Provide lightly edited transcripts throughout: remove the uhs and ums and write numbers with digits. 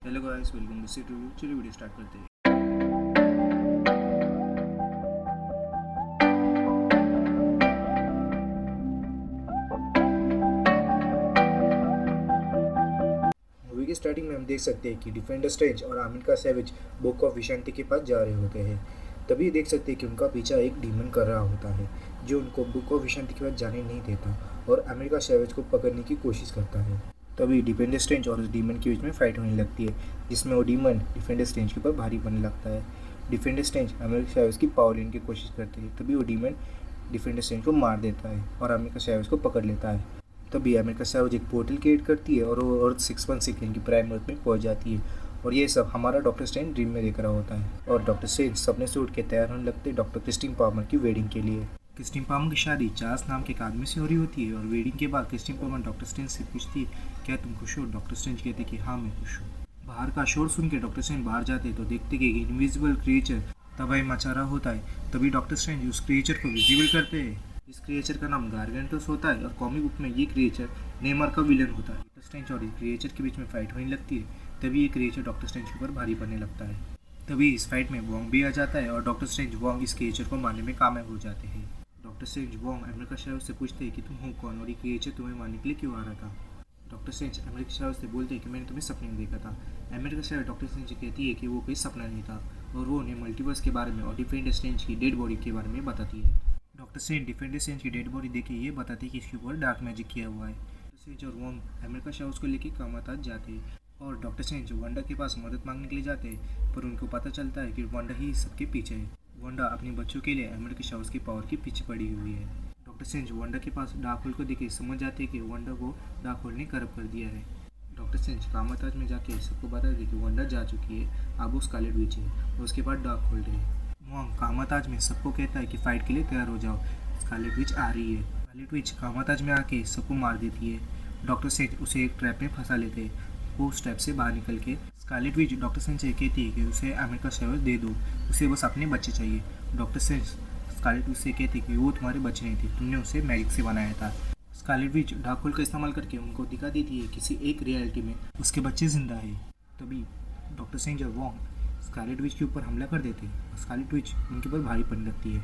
Hello guys, welcome to C review. चलिए video start करते हैं। मूवी की स्टार्टिंग में हम देख सकते हैं कि डिफेंडर स्ट्रेंज और अमेरिका सैवेज बुक ऑफ विशांति के पास जा रहे होते हैं। तभी देख सकते हैं कि उनका पीछा एक डीमन कर रहा होता है जो उनको बुक ऑफ विशांति के पास जाने नहीं देता और अमेरिका सैवेज को पकड़ने की कोशिश करता है। तभी डिफेंडर स्ट्रेंज और उस डीमन के बीच में फाइट होने लगती है, जिसमें वो डीमन डिफेंडर स्ट्रेंज के ऊपर भारी पड़ने लगता है। डिफेंडर स्ट्रेंज अमेरिका सैवेज की पावर लेने की कोशिश करते हैं, तभी वो डीमन डिफेंडर स्ट्रेंज को मार देता है और अमेरिका सैवेज को पकड़ लेता है। तभी अमेरिका सैवेज एक पोर्टल क्रिएट करती है और वो अर्थ 616 यानी कि प्राइम अर्थ में पहुंच जाती है। और ये सब हमारा डॉक्टर स्ट्रेंज ड्रीम में देख रहा होता है और डॉक्टर स्ट्रेंज सपने से उठ के तैयार होने लगते हैं डॉक्टर क्रिस्टीन पामर की वेडिंग के लिए। क्रिस्टीन पामर की शादी चार्ल्स नाम के एक आदमी से हो रही होती है और वेडिंग के बाद क्रिस्टीन पामर डॉक्टर स्ट्रेंज से पूछती है, क्या तुम खुश हो? डॉक्टर स्ट्रेंज कहते कि हाँ, मैं खुश हूँ। बाहर का शोर सुन के डॉक्टर स्ट्रेंज बाहर जाते तो देखते कि इनविजिबल क्रिएचर तबाही मचा रहा होता है। तभी डॉक्टर स्ट्रेंज उस क्रिएचर को विजिबल करते हैं। इस क्रिएचर का नाम गारगेंटोस होता है और कॉमिक बुक में ये क्रिएचर नेमर का विलन होता है। डॉक्टर स्ट्रेंज और इस क्रिएचर के बीच में फाइट होने लगती है। तभी ये क्रिएचर डॉक्टर स्ट्रेंज के ऊपर भारी पड़ने लगता है। तभी इस फाइट में वोंग भी आ जाता है और डॉक्टर स्ट्रेंज वोंग इस क्रिएचर को मारने में कामयाब हो जाते हैं। Doctor strange Wong America savage से पूछते हैं कि तुम हो कौन और ये क्रिएचर तुम्हें मारने के लिए क्यों आ रहा था। डॉक्टर स्ट्रेंज अमेरिका सैवेज से बोलते हैं कि मैंने तुम्हें सपने में देखा था। अमेरिका सैवेज डॉक्टर स्ट्रेंज से कहती है कि वो कोई सपना नहीं था और वो उन्हें मल्टीवर्स के बारे में और डिफेंडर स्ट्रेंज की डेड बॉडी के बारे में बताती है। डॉक्टर स्ट्रेंज डिफेंडर स्ट्रेंज की डेड बॉडी देख के ये बताते हैं कि इसके ऊपर डार्क मैजिक किया हुआ है। डॉक्टर स्ट्रेंज और वोंग अमेरिका सैवेज को लेकर कामाताज जाते हैं और डॉक्टर स्ट्रेंज वांडा के पास मदद मांगने के लिए जाते हैं, पर उनको पता चलता है कि वांडा ही सबके पीछे है। वांडा अपने बच्चों के लिए अमेरिका सैवेज की पावर के पीछे पड़ी हुई है। डॉक्टर स्ट्रेंज वांडा के पास डार्क होल को देखे समझ जाते हैं कि वांडा को डार्क होल ने करप्ट कर दिया है। डॉक्टर स्ट्रेंज कामाताज में जाके सबको बता दे कि वांडा जा चुकी है, अब वो स्कारलेट विच है और उसके बाद डार्क होल्ड है। वोंग कामाताज में सबको कहता है कि फाइट के लिए तैयार हो जाओ, स्कारलेट विच आ रही है। स्कारलेट विच कामाताज में आके सबको मार देती है। डॉक्टर स्ट्रेंज उसे एक ट्रैप में फंसा लेते हैं। वो उस ट्रैप से बाहर निकल के स्कारलेट विच डॉक्टर स्ट्रेंज से कहती है कि उसे अमेरिका सैवेज दे दो, उसे बस अपने बच्चे चाहिए। डॉक्टर स्ट्रेंज स्कारलेट विच से कहते कि वो तुम्हारे बच्चे नहीं थे, तुमने उसे मैजिक से बनाया था। स्कारलेट विच डार्क होल का इस्तेमाल करके उनको दिखा देती है किसी एक रियलिटी में उसके बच्चे जिंदा है। तभी डॉक्टर स्ट्रेंज और वोंग स्कारलेट विच के ऊपर हमला कर देते हैं और स्कारलेट विच उनके ऊपर भारी पड़ने लगती है।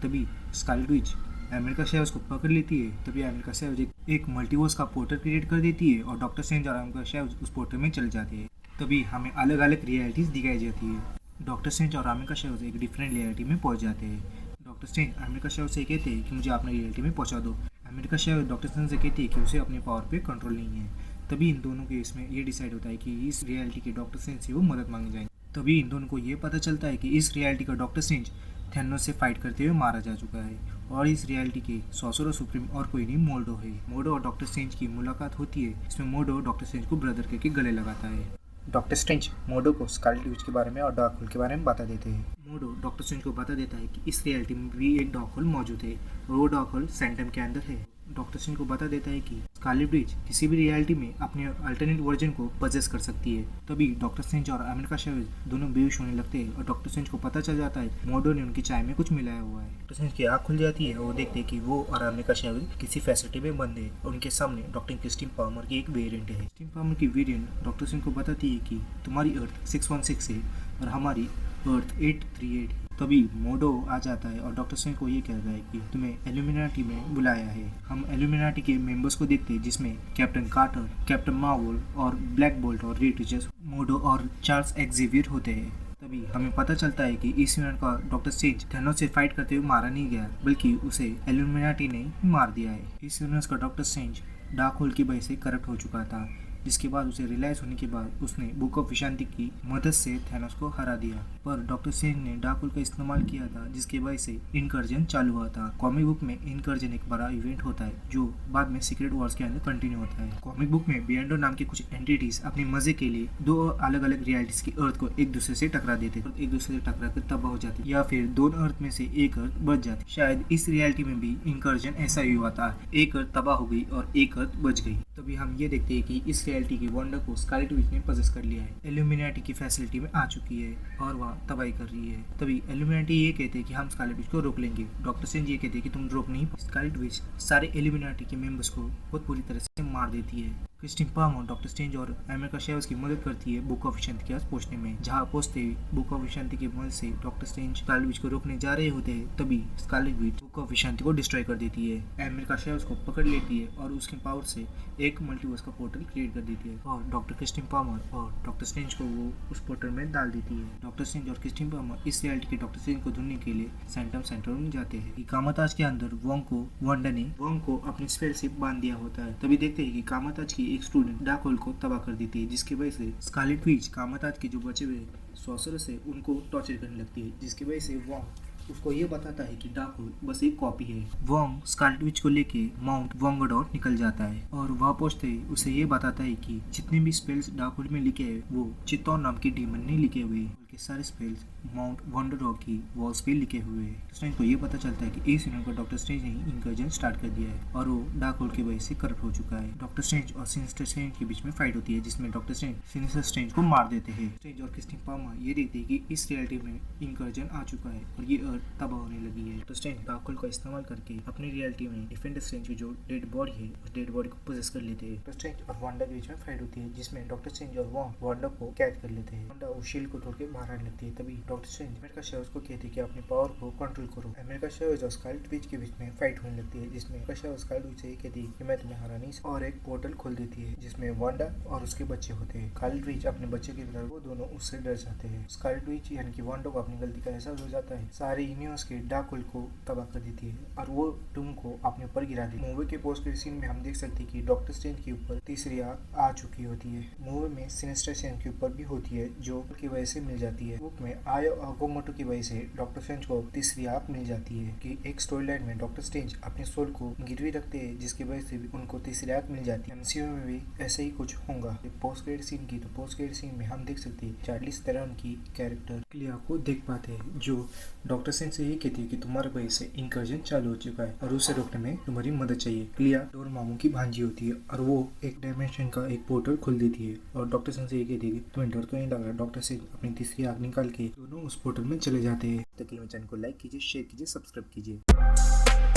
तभी स्कारलेट विच अमेरिका सैवेज को पकड़ लेती है। तभी अमेरिका सैवेज एक मल्टीवर्स का पोर्टल क्रिएट कर देती है और डॉक्टर स्ट्रेंज और अमेरिका सैवेज उस पोर्टल में चले जाते हैं। तभी हमें अलग अलग रियलिटीज़ दिखाई जाती है। डॉक्टर स्ट्रेंज और अमेरिका सैवेज एक डिफरेंट रियलिटी में पहुंच जाते हैं। डॉक्टर स्ट्रेंज अमेरिका सैवेज से कहते हैं कि मुझे अपने रियलिटी में पहुंचा दो। अमेरिका सैवेज डॉक्टर स्ट्रेंज से कहती है कि उसे अपने पावर पे कंट्रोल नहीं है। तभी इन दोनों के इसमें ये डिसाइड होता है कि इस रियलिटी के डॉक्टर स्ट्रेंज से वो मदद मांगने जाएंगे। तभी इन दोनों को ये पता चलता है कि इस रियलिटी का डॉक्टर स्ट्रेंज थैनोस से फाइट करते हुए मारा जा चुका है और इस रियलिटी के सॉर्सरर सुप्रीम और कोई नहीं मोर्डो है। मोर्डो और डॉक्टर स्ट्रेंज की मुलाकात होती है, इसमें मोर्डो डॉक्टर स्ट्रेंज को ब्रदर करके गले लगाता है। डॉक्टर स्ट्रेंज मोर्डो को स्कारलेट विच के बारे में और डार्क होल के बारे में बता देते हैं। मोर्डो डॉक्टर स्ट्रेंज को बता देता है कि इस रियलिटी में भी एक डार्क होल मौजूद है और वो डार्क होल सैंटम के अंदर है। डॉक्टर स्ट्रेंज को बता देता है कि स्कारलेट विच किसी भी रियलिटी में अपने अल्टरनेट वर्जन को पजेस कर सकती है। तभी डॉक्टर स्ट्रेंज और अमेरिका सैवेज दोनों बेहोश होने लगते हैं और डॉक्टर स्ट्रेंज को पता चल जाता है मोर्डो ने उनकी चाय में कुछ मिलाया हुआ है। डॉक्टर स्ट्रेंज की आँख खुल जाती है और वो देखते हैं कि वो और अमेरिका सैवेज किसी फैसिलिटी में बंद है और उनके सामने डॉक्टर क्रिस्टीन पामर की एक वेरिएंट है। क्रिस्टीन पामर की वेरिएंट डॉक्टर स्ट्रेंज को बताती है कि तुम्हारी अर्थ 616 है और हमारी अर्थ 838 है। तभी मोर्डो आ जाता है और डॉक्टर स्ट्रेंज को ये कहता है कि तुम्हें एल्यूमिनाटी में बुलाया है। हम एल्यूमिनाटी के मेंबर्स को देखते हैं, जिसमें कैप्टन कार्टर, कैप्टन मार्वल और ब्लैक बोल्ट और रेड रिचर्स, मोर्डो और चार्ल्स एक्जेवियर होते हैं। तभी हमें पता चलता है कि इस यूनिट का डॉक्टर स्ट्रेंज थैनोस से फाइट करते हुए मारा नहीं गया, बल्कि उसे एल्यूमिनाटी ने ही मार दिया है। इस यूनिट का डॉक्टर स्ट्रेंज डार्क होल की वजह से करप्ट हो चुका था, जिसके बाद उसे रियलाइज होने के बाद उसने बुक ऑफ विशांति की मदद से थैनोस को हरा दिया। पर डॉक्टर स्ट्रेंज ने डार्क होल का इस्तेमाल किया था, जिसके वजह से इनकर्जन चालू हुआ था। कॉमिक बुक में इनकर्जन एक बड़ा इवेंट होता है जो बाद में सीक्रेट वॉर्स के अंदर कंटिन्यू होता है। कॉमिक बुक में बियंडो नाम के कुछ एंटिटीज अपने मजे के लिए दो अलग अलग रियलिटीज की अर्थ को एक दूसरे से टकरा देते, एक दूसरे से टकरा कर तबाह हो जाती, या फिर दोनों अर्थ में से एक अर्थ बच जाती। शायद इस रियलिटी में भी इनकर्जन ऐसा ही हुआ था, एक अर्थ तबाह हो गई और एक अर्थ बच गई। तभी हम ये देखते हैं कि इस रियलिटी की वांडा को स्कारलेट विच ने पजेस कर लिया है, एल्यूमिनाटी की फैसिलिटी में आ चुकी है और वह तबाही कर रही है। तभी एल्यूमिनाटी ये कहते हैं कि हम स्कारलेट विच को रोक लेंगे। डॉक्टर स्ट्रेंज ये कहते हैं कि तुम रोक नहीं। स्कारलेट विच सारे एल्यूमिनाटी के मेंबर्स को बहुत बुरी तरह से मार देती है। क्रिस्टिन पामर डॉक्टर स्ट्रेंज और अमेरिका शेव्स की मदद करती है बुक ऑफ विशांति के पास पहुंचने में। जहां पहुंचते ही बुक ऑफ विशांति की मदद से डॉक्टर स्ट्रेंज स्कारलेट विच को रोकने जा रहे होते हैं, तभी स्कारलेट विच बुक ऑफ विशांति को डिस्ट्रॉय कर देती है। अमेरिका शेव्स को पकड़ लेती है और उसके पावर से एक मल्टीवर्स का पोर्टल क्रिएट कर देती है और डॉक्टर क्रिस्टिन पामर और डॉक्टर स्ट्रेंज को वो उस पोर्टल में डाल देती है। डॉक्टर स्ट्रेंज और क्रिस्टिन पामर इस रियलिटी के डॉक्टर स्ट्रेंज को ढूंढने के लिए सैंटम सेंटर में जाते हैं। कामाताज के अंदर वांडा ने वोंग को अपनी स्पेल से बांध दिया होता है। तभी देखते हैं कि कामाताज की एक स्टूडेंट डार्क होल को तबाह कर देती है, जिसकी वजह से स्कारलेट विच कामाताज के जो बचे हुए सॉर्सरर्स है उनको टॉर्चर करने लगती है, जिसकी वजह से वोंग उसको ये बताता है कि डार्क होल बस एक कॉपी है। वोंग स्कारलेट विच को लेके माउंट वोंगडॉर निकल जाता है और वहाँ पहुंचते ही उसे ये बताता है कि जितने भी स्पेल्स डार्क होल में लिखे हैं वो चित्तौन नाम के डीमन ने लिखे हुए हैं, बल्कि सारे स्पेल्स माउंट वोंगडॉर की वॉल्स पे लिखे हुए हैं। स्ट्रेंज को ये पता चलता है कि इस यूनिट को डॉक्टर स्ट्रेंज ने इंकर्जन स्टार्ट कर दिया है और वो डार्क होल की वजह से करप्ट हो चुका है। डॉक्टर स्ट्रेंज और सिनिस्टर स्ट्रेंज के बीच में फाइट होती है, जिसमें डॉक्टर स्ट्रेंज सिनिस्टर स्ट्रेंज को मार देते हैं। स्ट्रेंज और क्रिस्टिन पामर ये देखते हैं कि इस रियलिटी में इंकर्जन आ चुका है और ये अर्थ तबाह होने लगी है। तो स्ट्रेंज डार्क होल का इस्तेमाल करके अपनी रियलिटी में डिफेंडर स्ट्रेंज की जो डेड बॉडी है उस डेड बॉडी को पोजेस कर लेते हैं। तो स्ट्रेंज और वांडा के बीच में फाइट होती है, जिसमें डॉक्टर स्ट्रेंज और वांडा को कैद कर लेते हैं। वांडा उस शील्ड को तोड़ के बाहर आने लगती है। तभी डॉक्टर स्ट्रेंज अमेरिका शेव्स को कहती है कि अपनी पावर को कंट्रोल करो। अमेरिका शेव्स और स्कारलेट विच के बीच में फाइट होने लगती है, जिसमें अमेरिका शेव्स स्कारलेट विच से ये कहती है कि मैं तुम्हें हरा नहीं सकती और एक पोर्टल खोल देती है जिसमें वांडा और उसके बच्चे होते हैं। स्कारलेट विच अपने बच्चे की तरह वो दोनों उससे डर जाते हैं। स्कारलेट विच यानी कि वांडा को अपनी गलती का एहसास हो जाता है, सारे यूनिवर्स के डार्क होल को तबाह कर देती है और वो टूम को अपने ऊपर गिरा देती है। मूवी के पोस्ट क्रेडिट सीन में हम देख सकते हैं कि डॉक्टर स्ट्रेंज के ऊपर तीसरी आग आ चुकी होती है। मूवी में सिनिस्टर स्ट्रेंज के ऊपर भी होती है, जो की वजह से मिल जाती है। बुक में आयो अगोमोटो की वजह से डॉक्टर स्ट्रेंज को तीसरी आग मिल जाती है कि एक स्टोरी लाइन में डॉक्टर स्ट्रेंज अपने सोल को गिरवी रखते हैं, जिसकी वजह से भी उनको तीसरी आग मिल जाती है। एमसीयू में भी ऐसा ही कुछ होगा। पोस्ट क्रेडिट सीन की तो पोस्ट क्रेडिट सीन में हम देख सकते हैं चार्लिस थेरॉन की कैरेक्टर क्लिया को देख पाते हैं, जो डॉक्टर स्ट्रेंज से ये कहती है कि तुम्हारे वजह से इंकर्जन चालू हो चुका है और उसे रोकने में तुम्हारी मदद चाहिए। क्लिया डोरमामू की भांजी होती है और वो एक डायमेंशन का एक पोर्टल खोल देती है और डॉक्टर स्ट्रेंज से ये कहती है कि तुम्हें डर तो नहीं लग रहा। डॉक्टर स्ट्रेंज अपनी तीसरी आग निकाल के दोनों उस पोर्टल में चले जाते हैं। तो चैनल को लाइक कीजिए, शेयर कीजिए, सब्सक्राइब कीजिए।